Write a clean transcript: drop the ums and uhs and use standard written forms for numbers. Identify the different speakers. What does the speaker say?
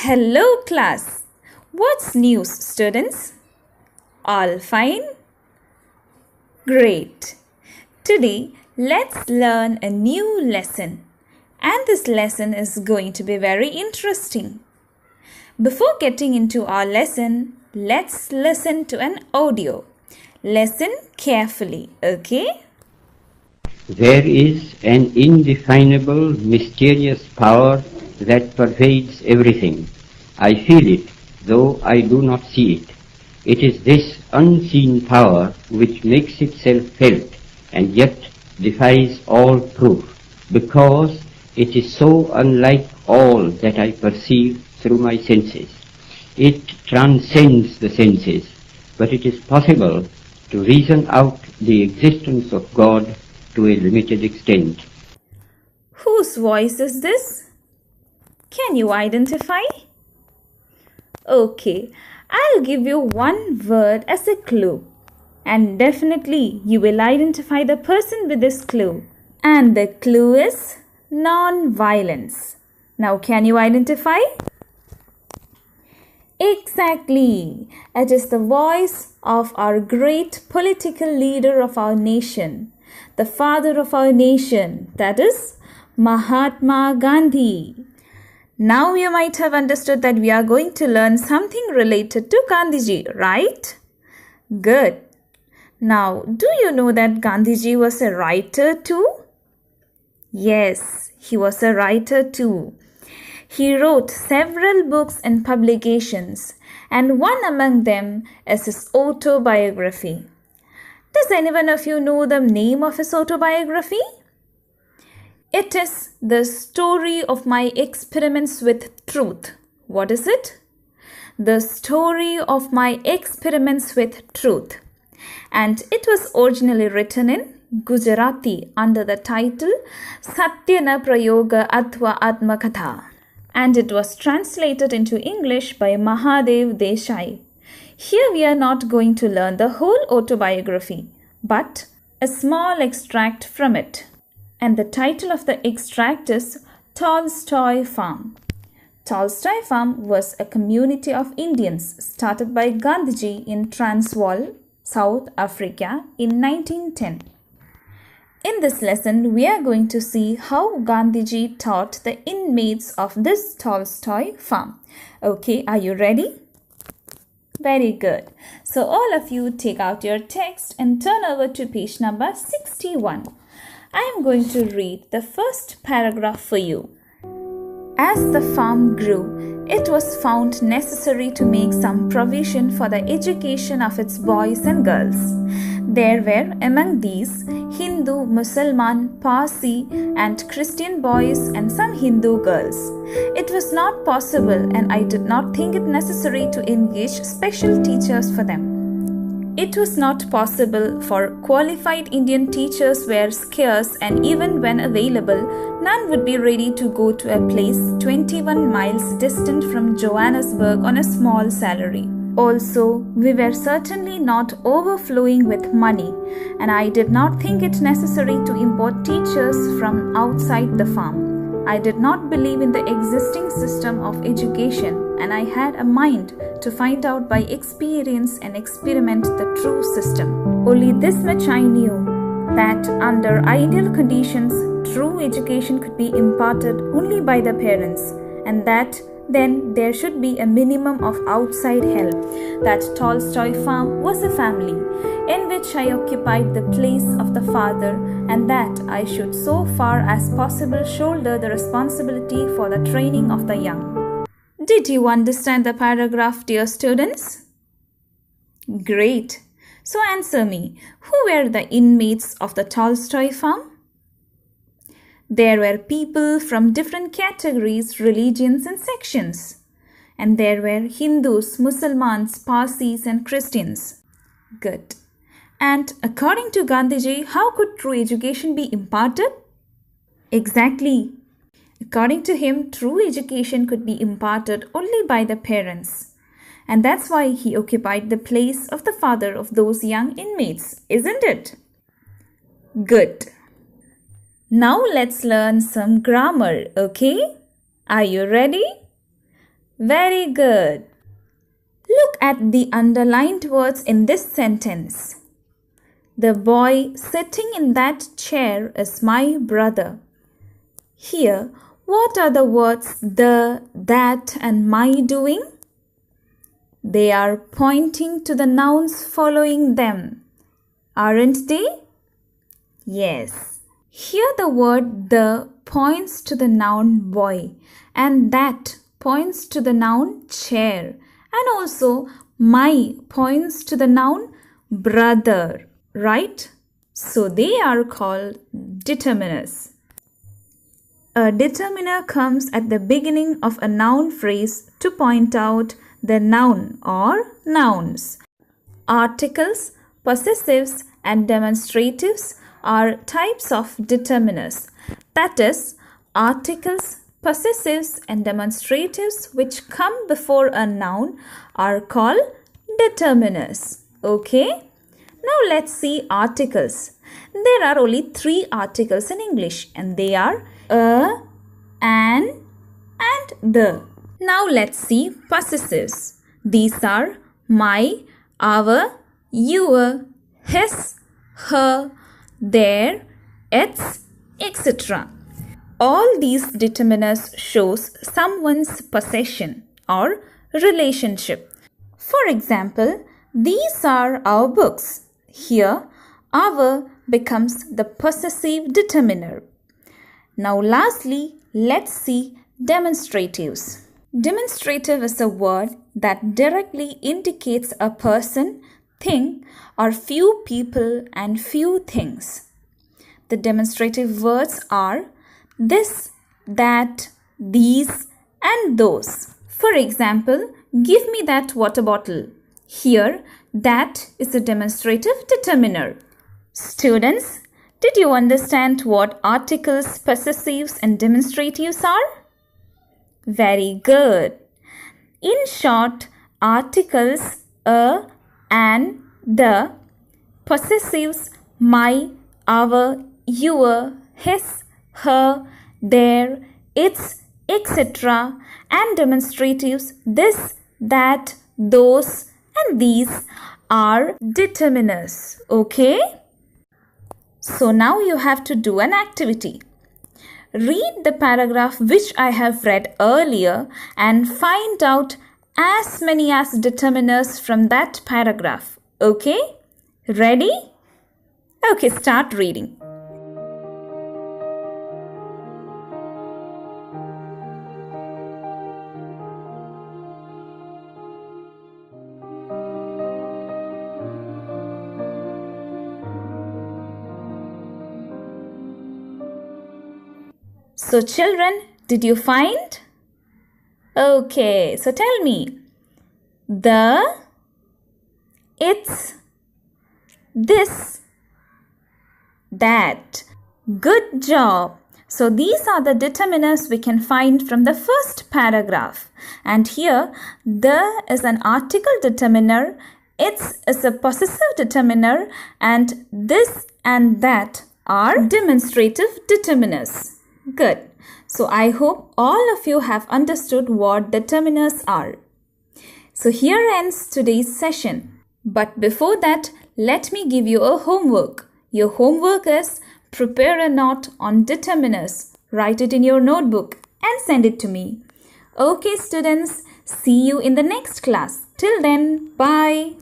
Speaker 1: Hello class. What's news, students? All fine? Great. Today, let's learn a new lesson. And this lesson is going to be very interesting. Before getting into our lesson, let's listen to an audio. Listen carefully, okay?
Speaker 2: There is an indefinable, mysterious power that pervades everything. I feel it, though I do not see it. It is this unseen power which makes itself felt and yet defies all proof, because it is so unlike all that I perceive through my senses. It transcends the senses, but it is possible to reason out the existence of God to a limited extent.
Speaker 1: Whose voice is this? Can you identify? Okay, I'll give you one word as a clue. And definitely you will identify the person with this clue. And the clue is non-violence. Now can you identify? Exactly. It is the voice of our great political leader of our nation, the father of our nation, that is Mahatma Gandhi. Now you might have understood that we are going to learn something related to Gandhiji, right? Good. Now, do you know that Gandhiji was a writer too? Yes, he was a writer too. He wrote several books and publications, and one among them is his autobiography. Does anyone of you know the name of his autobiography? It is The Story of My Experiments with Truth. What is it? The Story of My Experiments with Truth. And it was originally written in Gujarati under the title Satyana Prayoga Athva Atmakatha. And it was translated into English by Mahadev Desai. Here we are not going to learn the whole autobiography, but a small extract from it. And the title of the extract is Tolstoy Farm. Tolstoy Farm was a community of Indians started by Gandhiji in Transvaal, South Africa in 1910. In this lesson, we are going to see how Gandhiji taught the inmates of this Tolstoy farm. Okay, are you ready? Very good. So all of you take out your text and turn over to page number 61. I am going to read the first paragraph for you. As the farm grew, it was found necessary to make some provision for the education of its boys and girls. There were among these Hindu, Mussalman, Parsi and Christian boys and some Hindu girls. It was not possible, and I did not think it necessary, to engage special teachers for them. It was not possible, for qualified Indian teachers were scarce, and even when available, none would be ready to go to a place 21 miles distant from Johannesburg on a small salary. Also, we were certainly not overflowing with money, and I did not think it necessary to import teachers from outside the farm. I did not believe in the existing system of education, and I had a mind to find out by experience and experiment the true system. Only this much I knew, that under ideal conditions, true education could be imparted only by the parents, and that then there should be a minimum of outside help. That Tolstoy farm was a family in which I occupied the place of the father, and that I should so far as possible shoulder the responsibility for the training of the young. Did you understand the paragraph, dear students? Great. So answer me, who were the inmates of the Tolstoy farm? There were people from different categories, religions and sections. And there were Hindus, Mussalmans, Parsis and Christians. Good. And according to Gandhiji, how could true education be imparted? Exactly. According to him, true education could be imparted only by the parents. And that's why he occupied the place of the father of those young inmates, isn't it? Good. Now let's learn some grammar, okay? Are you ready? Very good. Look at the underlined words in this sentence. The boy sitting in that chair is my brother. Here, what are the words the, that and my doing? They are pointing to the nouns following them, aren't they? Yes. Here the word the points to the noun boy and that points to the noun chair and also my points to the noun brother, right? So they are called determiners. A determiner comes at the beginning of a noun phrase to point out the noun or nouns. Articles, possessives and demonstratives are types of determiners. That is, articles, possessives and demonstratives which come before a noun are called determiners. Okay? Now let's see articles. There are only 3 articles in English and they are a, an and the. Now let's see possessives. These are my, our, your, his, her, their, its, etc. All these determiners shows someone's possession or relationship. For example, these are our books. Here, our becomes the possessive determiner. Now lastly, let's see demonstratives. Demonstrative is a word that directly indicates a person, thing, or few people and few things. The demonstrative words are this, that, these, and those. For example, give me that water bottle. Here, that is a demonstrative determiner. Students, did you understand what articles, possessives, and demonstratives are? Very good. In short, articles a, an, the, possessives my, our, your, his, her, their, its, etc. and demonstratives this, that, those and these are determiners. Okay? So now you have to do an activity. Read the paragraph which I have read earlier and find out as many as determiners from that paragraph. Okay? Ready? Okay, start reading. So children, did you find? Okay, so tell me. The, its, this, that. Good job. So these are the determiners we can find from the first paragraph. And here, the is an article determiner, its is a possessive determiner, and this and that are demonstrative determiners. Good. So I hope all of you have understood what determiners are. So here ends today's session. But before that, let me give you a homework. Your homework is prepare a note on determiners. Write it in your notebook and send it to me. Okay, students. See you in the next class. Till then, bye.